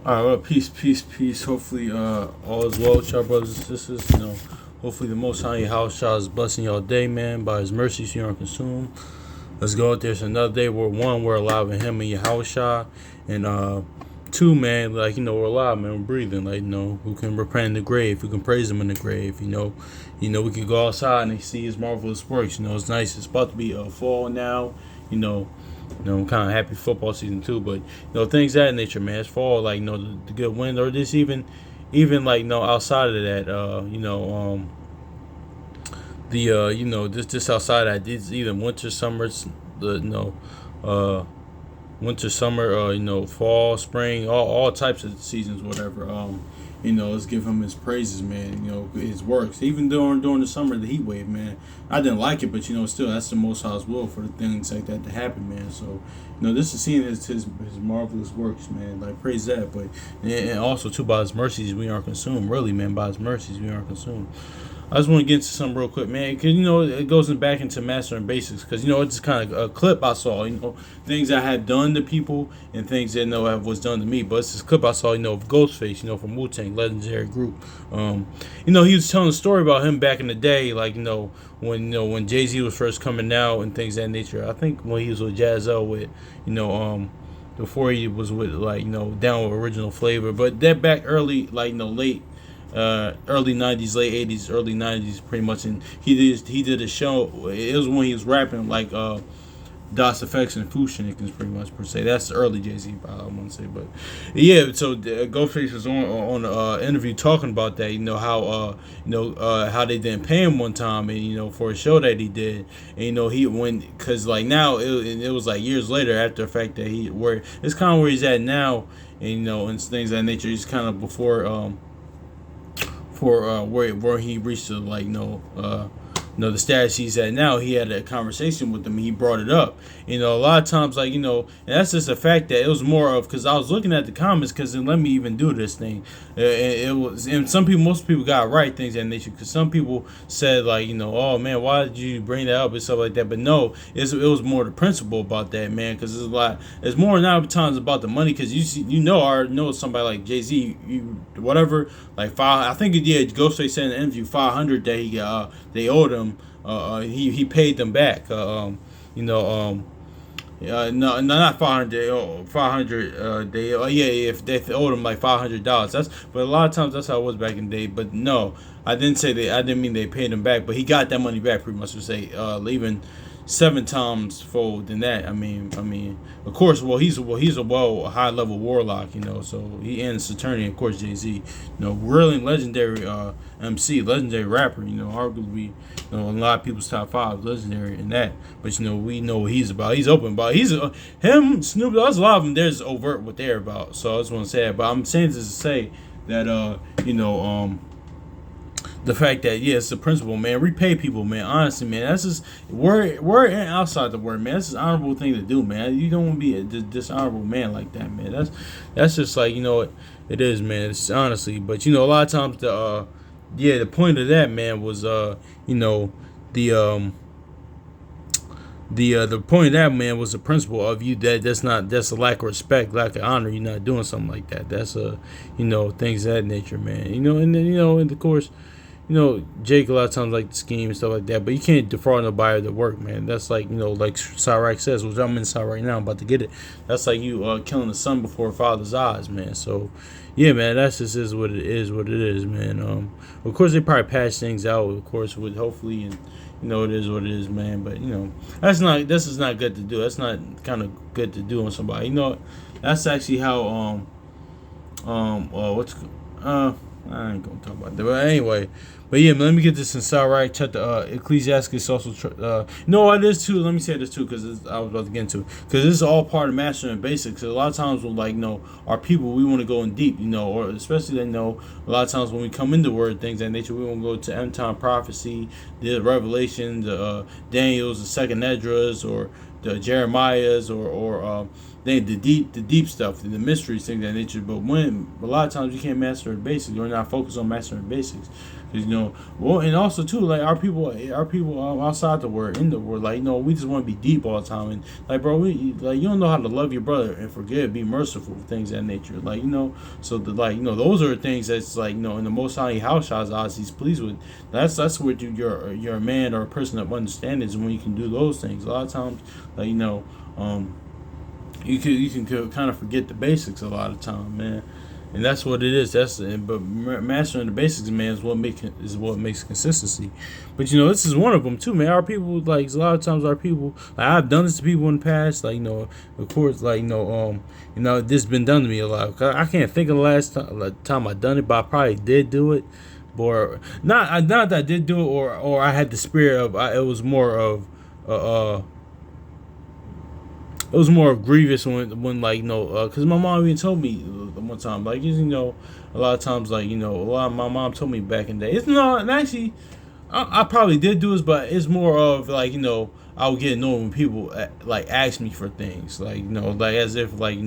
All right, well, peace, peace, peace. Hopefully, all is well with y'all, brothers and sisters. Hopefully, the Most High your house shall is blessing y'all day, man. By His mercies, you aren't consumed. Let's go out there. It's another day where one, we're alive in Him and your house shall, and two, man, like we're alive, man. We're breathing, like who can repent in the grave, who can praise Him in the grave. We can go outside and see His marvelous works. It's nice. It's about to be fall now. I'm kind of happy football season too, but things of that nature, man. It's fall, like the good wind, or this even like outside of that, this outside of that, it's either winter, summer, winter, summer, fall, spring, all types of seasons, whatever. Let's give Him His praises, man. His works. Even during the summer, the heat wave, man. I didn't like it, but still, that's the Most High's will for the things like that to happen, man. So, this is seeing his marvelous works, man. Like, praise that. But and also too, by His mercies we aren't consumed. Really, man, by His mercies we aren't consumed. I just want to get into something real quick, man, because it goes back into mastering basics, because it's kind of a clip I saw, things I had done to people and things that was done to me. But it's this clip I saw, of Ghostface, from Wu-Tang, legendary group. He was telling a story about him back in the day, like when Jay-Z was first coming out and things of that nature. I think when he was with Jaz-O with before he was with down with Original Flavor, but that back early, late. Early 90s, late 80s, early 90s, pretty much, and he did a show. It was when he was rapping Das Effects and Fushnikins, pretty much, per se. That's the early Jay-Z, I want to say, but yeah. So Ghostface was on an interview talking about that. How they didn't pay him one time, and for a show that he did, and he went, because now it was years later after the fact that where it's kind of where he's at now, and and things of that nature. He's kind of before where he reached the status he's at now. He had a conversation with them. He brought it up. A lot of times, and that's just a fact that it was more of, because I was looking at the comments, because then let me even do this thing. It was, and most people got right things that nature, because some people said oh man, why did you bring that up and stuff like that? But no, it was more the principle about that, man, because it's more now times about the money, because I know somebody like Jay-Z, whatever, I think Ghostface said in the interview 500 that they owed him. He paid them back. No, not 500. 500. If they owed him $500, but a lot of times that's how it was back in the day. But no, I didn't mean they paid him back. But he got that money back, pretty much, to say, leaving 7 times fold than that. I mean, of course. Well, he's a high level warlock, So he and Saturni, of course, Jay-Z, really legendary MC, legendary rapper, arguably, a lot of people's top 5 legendary in that. But we know what he's about. He's open about. Him, Snoop. There's a lot of them. There's overt what they're about. So I just want to say that. But I'm saying this to say that the fact that it's the principle, man. Repay people, man. Honestly, man, that's just word and outside the word, man. That's an honorable thing to do, man. You don't want to be a dishonorable man like that, man. That's just it is, man. It's honestly, but a lot of times the point of that, man, was the point of that, man, was the principle of that's a lack of respect, lack of honor. You're not doing something like that. That's things of that nature, man. And then and of course, Jake a lot of times like the scheme and stuff like that, but you can't defraud nobody of the work, man. That's like Cyrac says, which I'm inside right now, I'm about to get it. That's like you killing the son before father's eyes, man. So yeah, man, that's just is what it is, man. Of course they probably patch things out, of course, with hopefully, and it is what it is, man. But this is not good to do. That's not kind of good to do on somebody. That's actually how I ain't gonna talk about that. But anyway, yeah, let me get this inside right. Check the Ecclesiastes also. It is too. Let me say this too, because I was about to get into, because this is all part of mastering basics. A lot of times, our people, we want to go in deep, or especially a lot of times when we come into word things that nature, we want to go to end time prophecy, the Revelation, the Daniel's, the second Esdras, or the Jeremiah's, or the deep stuff, the mysteries, things of that nature. But when a lot of times you can't master the basics, you're not focused on mastering the basics, because know, well, and also too, like our people outside the word, in the word, like, we just want to be deep all the time, and like, bro, we like, you don't know how to love your brother and forgive, be merciful, things of that nature, like, so the, like, those are things that's like, in the Most High house eyes, he's pleased with. That's where you're a man or a person of understanding is when you can do those things. A lot of times, like, you can kind of forget the basics a lot of time, man. And that's what it is. But mastering the basics, man, is what makes consistency. But this is one of them too, man. Our people, like, a lot of times, our people, like, I've done this to people in the past, like, of course, like, this has been done to me a lot. I can't think of the last time I done it, but I probably did do it, or not that I did do it, or I had the spirit of. It was more of, it was more grievous when like, because my mom even told me one time, like, a lot of times, like, a lot of my mom told me back in the day. It's not, and actually, I probably did do this, but it's more of like, I would get annoyed when people like ask me for things, like, like as if, like,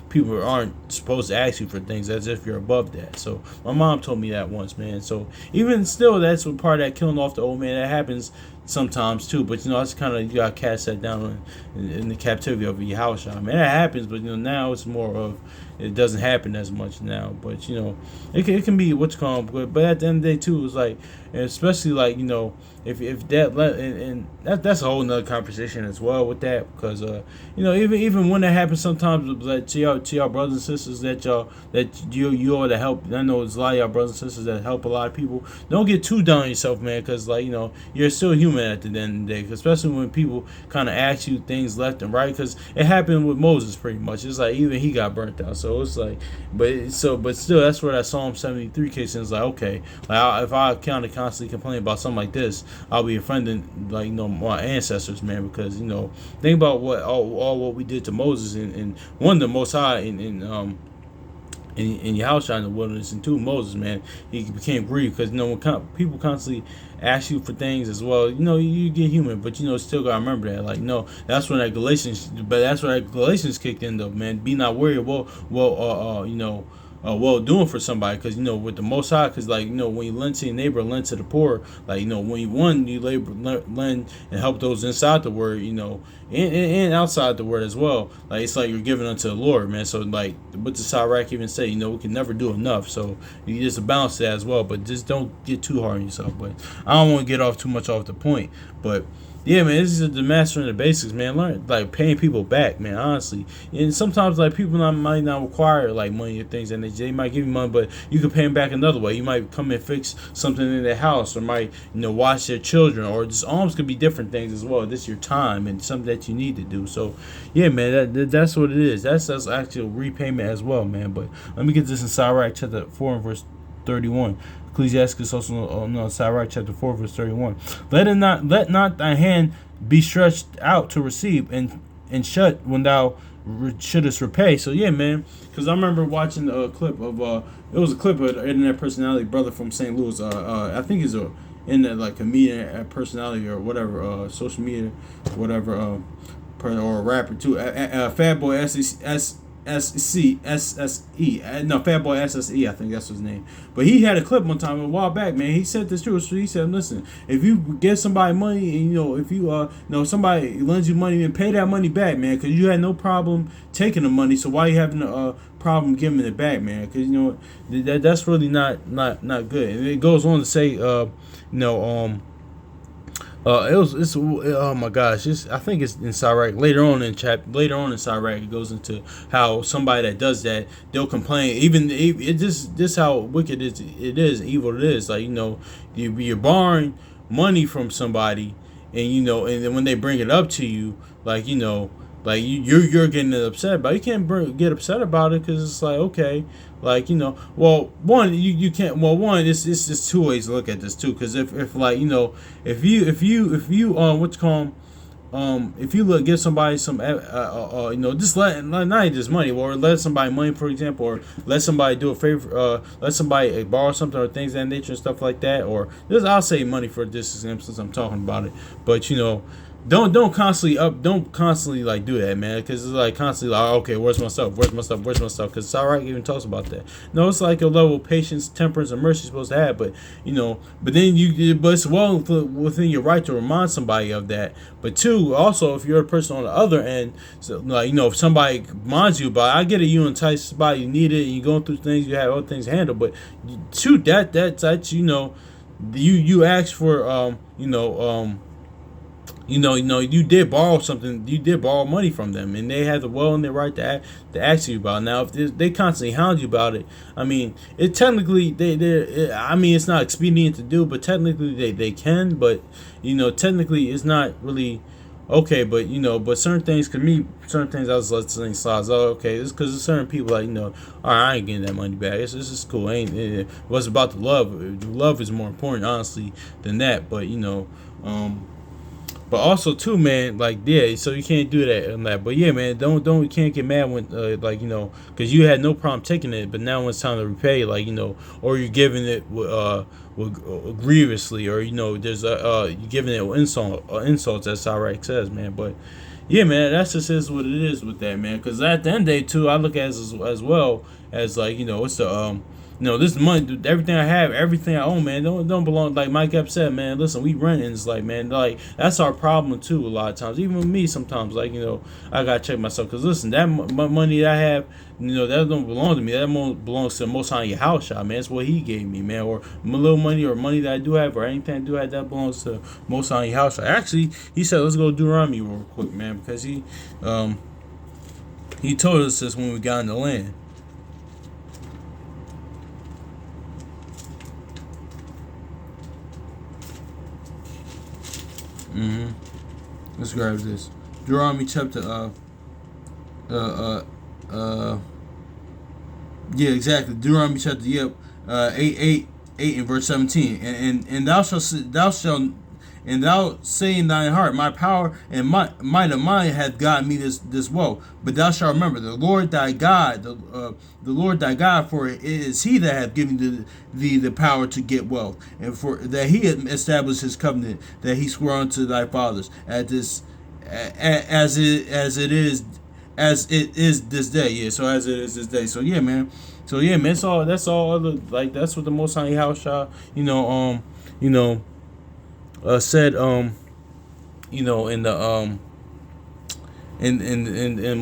people aren't supposed to ask you for things, as if you're above that. So my mom told me that once, man. So even still, that's what part of that killing off the old man that happens sometimes too. But that's kind of, you got to cast that down in the captivity of your house, man. That happens, but now it's more of, it doesn't happen as much now. But it can be what's called. But at the end of the day too, it's like, especially like, if that and that's a whole nother conversation as well with that, because even when that happens sometimes, like, to y'all brothers and sisters that you ought to help. I know there's a lot of y'all brothers and sisters that help a lot of people. Don't get too down on yourself, man, because like, you're still human at the end of the day, especially when people kind of ask you things left and right, because it happened with Moses pretty much. It's like even he got burnt out, so it's like, but still, that's where that Psalm 73 case is like, okay, like, if I kind of constantly complain about something like this, I'll be offending, like, my ancestors, man, because think about what all what we did to Moses, and one, the Most High in Yahushua in the wilderness, and two, Moses, man, he became grieved because when people constantly ask you for things as well, you get human, but still gotta remember that, like, no, that's when that Galatians kicked in though, man. Be not worried, doing for somebody, because with the Most High, because like, when you lend to your neighbor, lend to the poor, like, when you lend and help those inside the word, and outside the word as well, like, it's like you're giving unto the Lord, man. So like, what the Sirach even say, we can never do enough, so you just balance that as well, but just don't get too hard on yourself. But I don't want to get off too much off the point, but yeah, man, this is the mastering the basics, man. Learn, like, paying people back, man, honestly. And sometimes, like, people might not require, like, money or things, and they might give you money, but you can pay them back another way. You might come and fix something in their house, or might, watch their children, or just almost could be different things as well. This is your time and something that you need to do. So, yeah, man, that's what it is. That's actual repayment as well, man. But let me get this in Sirach chapter 4 and verse 31. Ecclesiastes also Sirach chapter 4 verse 31. Let not thy hand be stretched out to receive, and shut when thou shouldest repay. So yeah, man, because I remember watching a clip of it was a clip of an internet personality brother from St. Louis. I think he's a internet, like, comedian personality or whatever, social media, whatever, or a rapper too. Fat Boy SSE, Fatboy SSE, I think that's his name. But he had a clip one time a while back, man. He said this too. So he said, listen, if you give somebody money, and if you somebody lends you money, and pay that money back, man, because you had no problem taking the money. So why you having a problem giving it back, man? Because that's really not good. And it goes on to say, oh my gosh, I think it's in Sirach later on in Sirach. It goes into how somebody that does that, they'll complain. Even this how wicked it is, evil it is. Like, you're borrowing money from somebody, and and then when they bring it up to you, like, like, you're getting upset about it. You can't get upset about it, because it's like, okay, like, well, one, you can't, well, one, it's just two ways to look at this too, because if like, if you what's called, if you give somebody some just not just money, or let somebody money, for example, or let somebody do a favor, let somebody borrow something or things of that nature and stuff like that, or just, I'll say money for this example since I'm talking about it, but don't constantly like do that, man, because it's like constantly like, okay, where's my stuff, because Sirach even talks about that. No, it's like a level of patience, temperance, and mercy you're supposed to have, but then but it's well within your right to remind somebody of that. But two, also, if you're a person on the other end, so like, if somebody reminds you about it, I get it, you entice somebody, you need it, and you're going through things, you have other things to handle, but two, that's you ask for you did borrow something. You did borrow money from them, and they had the well and their right to ask you about it. Now, if they constantly hound you about it, I mean, it technically I mean, it's not expedient to do, but technically they can. But technically, it's not really okay. But but certain things can mean certain things. I was letting slide. Oh, okay, it's because certain people like all right, I ain't getting that money back. It's just cool. It was about the love. The love is more important, honestly, than that. But but also too, man, like yeah, so you can't do that and that. But yeah, man, don't you can't get mad when because you had no problem taking it, but now when it's time to repay, or you're giving it grievously, or there's you're giving it insults, as Sirach says, man. But yeah, man, that's just is what it is with that, man. Because at the end of the day, too, I look at it as well as like it's the this money, everything I have, everything I own, man, don't belong. Like Mike Epps said, man, listen, we rent, and it's like, man, like that's our problem too. A lot of times, even with me, sometimes, like I gotta check myself, because listen, that money that I have, that don't belong to me. That belongs to the Most High Yahweh, man. It's what He gave me, man, or my little money or money that I do have, or anything I do have, that belongs to Most High Yahweh. Actually, he said, let's go to Deuteronomy real quick, man, because he told us this when we got in the land. Let's grab this. Deuteronomy chapter yeah, exactly. Deuteronomy chapter 8 and verse 17. And thou say in thine heart, my power and might of mine hath gotten me this woe. But thou shalt remember the Lord thy God, the Lord thy God, for it is He that hath given thee the power to get wealth, and for that He hath established His covenant that He swore unto thy fathers at this, as it is this day. Yeah, so as it is this day. So yeah, man. That's all other, like that's what the Most High House said in the and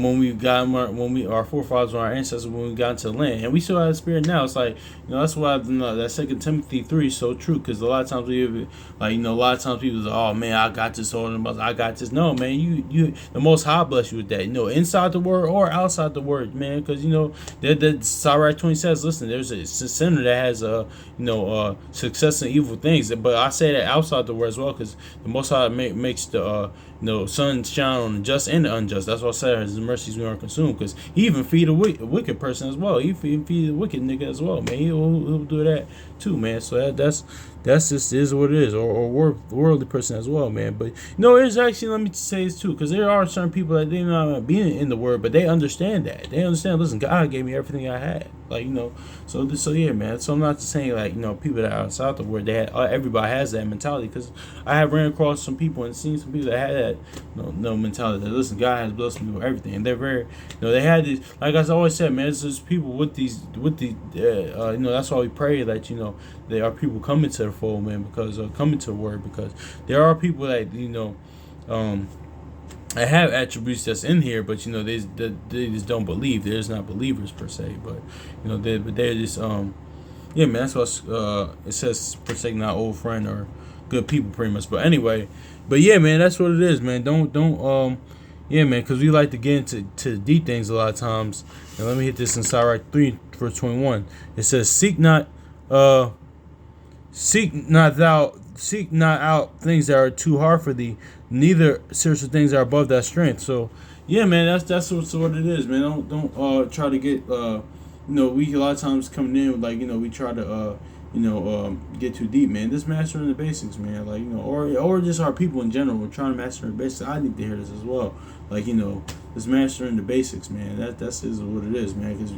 when we got our forefathers and our ancestors, when we got into the land, and we still have the spirit now. It's like that's why that Second Timothy 3 is so true, because a lot of times a lot of times people say, oh man, I got this, I got this. No, man, you the Most High bless you with that. Inside the word or outside the word, man, because that Sirach 20 says, listen, there's a sinner that has success and evil things, but I say that outside the word as well, because the Most High makes the sun shine on the just and the unjust. That's what I said. His mercies we aren't consumed, because He even feed a wicked person as well. He feed a wicked nigga as well, man. He'll do that too, man. So that's just is what it is, or worldly person as well, man. But there's actually, let me say this too, because there are certain people that they not being in the word, but they understand that. They understand. Listen, God gave me everything I had, So yeah, man. So I'm not just saying people that are outside the word, everybody has that mentality, because I have ran across some people and seen some people that had that no mentality that, listen, God has blessed me with everything, and they're very they had this, like I always said, man. It's just people with these that's why we pray that there are people coming to the fold, man, because coming to the word, because there are people that I have attributes that's in here, but they just don't believe. They're just not believers per se, but they're just yeah, man. That's what it says, forsake not old friend or good people, pretty much. But anyway, but yeah, man, that's what it is, man. Don't yeah, man, because we like to get into deep things a lot of times. And let me hit this in Sirach 3 verse 21. It says, seek not out things that are too hard for thee, neither search for things that are above thy strength. So yeah, man, that's what it is, man. Don't try to get we a lot of times coming in we try to get too deep, man. Just mastering the basics, man. Or just our people in general. We're trying to master the basics. I need to hear this as well. Just mastering the basics, man. That's is what it is, man. Because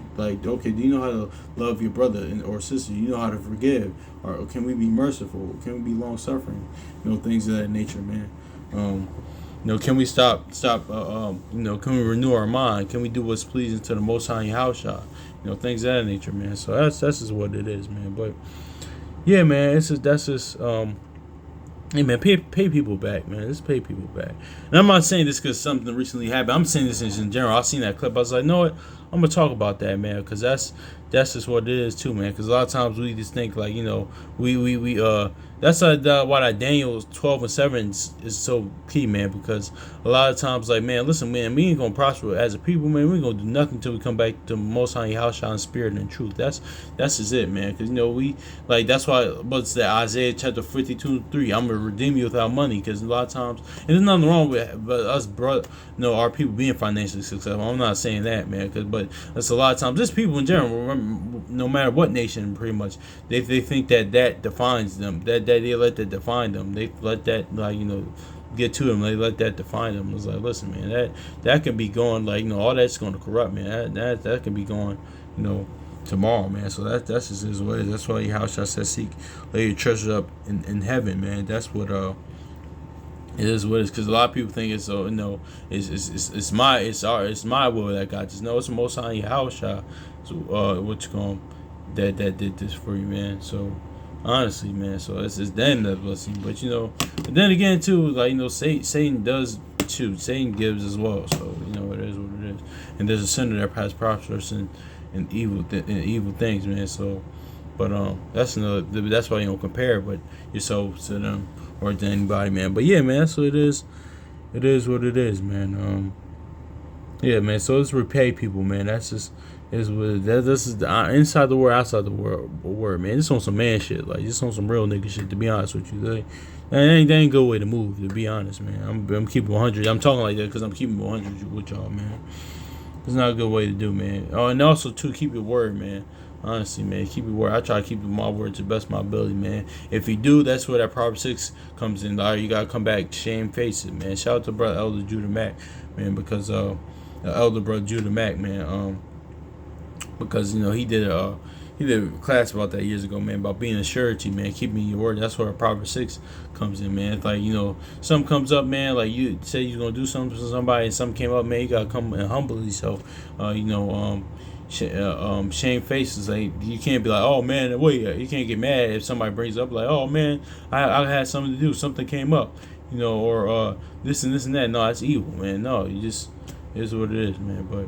okay, do you know how to love your brother or sister? Do you know how to forgive, or can we be merciful? Can we be long suffering? Things of that nature, man. can we stop? Can we renew our mind? Can we do what's pleasing to the Most High Yahushua? Things of that nature, man. So that's just what it is, man. But yeah, man, that's just hey man, pay people back, man. Just pay people back. And I'm not saying this because something recently happened. I'm saying this in general. I seen that clip. I was like, know what? I'm gonna talk about that, man, because that's just what it is too, man. Because a lot of times we just think like, we that's why that Daniel 12:7 is so key, man. Because a lot of times, like, man, listen, man, we ain't gonna prosper as a people, man. We ain't gonna do nothing until we come back to Most High Yahushua in spirit and in truth. That's just it, man. Because we like that's why. What's that? Isaiah chapter 52:3. I'm gonna redeem you without money. Because a lot of times, and there's nothing wrong with but us, bro. Our people being financially successful. I'm not saying that, man. But that's a lot of times. Just people in general. Remember, no matter what nation, pretty much, they think that defines them. That they let that define them. They let that get to them. They let that define them. It's like, listen, man, that can be going all that's going to corrupt, man. That can be going, tomorrow, man. So that's just is what it is. That's why Yahushua says, seek, lay your treasures up in heaven, man. That's what it is what it is, because a lot of people think it's it's my will that God just knows. It's the Most High Yahushua, what you call that did this for you, man. So honestly, man, so it's them that blessing. But then again too, Satan does too. Satan gives as well. So it is what it is. And there's a sinner that has prosperous in evil things, man. So, but that's why you don't compare, but yourself to them or to anybody, man. But yeah, man, that's what it is. It is what it is, man. Yeah, man. So let's repay people, man. That's just is what this is the inside the word, outside the word, man. This on some man shit, like this on some real nigga shit. To be honest with you, that ain't a good way to move. To be honest, man, I'm keeping 100. I'm talking like that because I'm keeping 100 with y'all, man. It's not a good way to do, man. Oh, and also too, keep your word, man. Honestly, man, keep your word. I try to keep my word to the best of my ability, man. If you do, that's where that Proverbs 6 comes in. You gotta come back, shame face it, man. Shout out to brother Elder Judah Mack, man, because elder brother Judah Mack, man, because he did a class about that years ago, man, about being a surety, man, keeping your word. That's where Proverbs 6 comes in, man. It's like, something comes up, man, like you say you're gonna do something for somebody and something came up, man, you gotta come and humble yourself, shame faces, like you can't be like, oh man, wait, you can't get mad if somebody brings up like, oh man, I had something to do, something came up, or this and this and that. No, that's evil, man. No, you just, it is what it is, man. But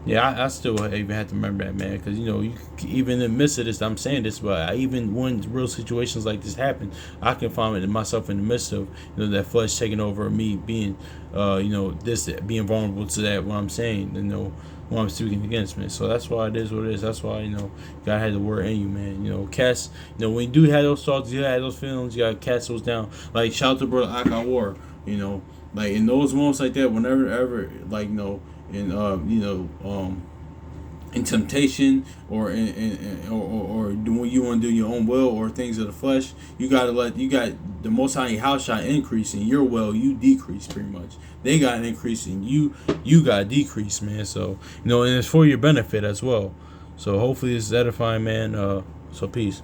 yeah, I still even have to remember that, man, because you even in the midst of this, I'm saying this, but even when real situations like this happen, I can find myself in the midst of that flesh taking over me, being this being vulnerable to that, what I'm saying, what I'm speaking against, man. So that's why it is what it is. That's why God had the word in you, man. Cast, when you do have those thoughts, you have those feelings, you gotta cast those down. Like shout out to brother Aka War, like in those moments like that, whenever ever in temptation or when you want to do your own will or things of the flesh, you got the Most High Yahushua increase in your will, you decrease pretty much. They got an increase in you got a decrease, man. So and it's for your benefit as well. So hopefully it's edifying, man. So peace.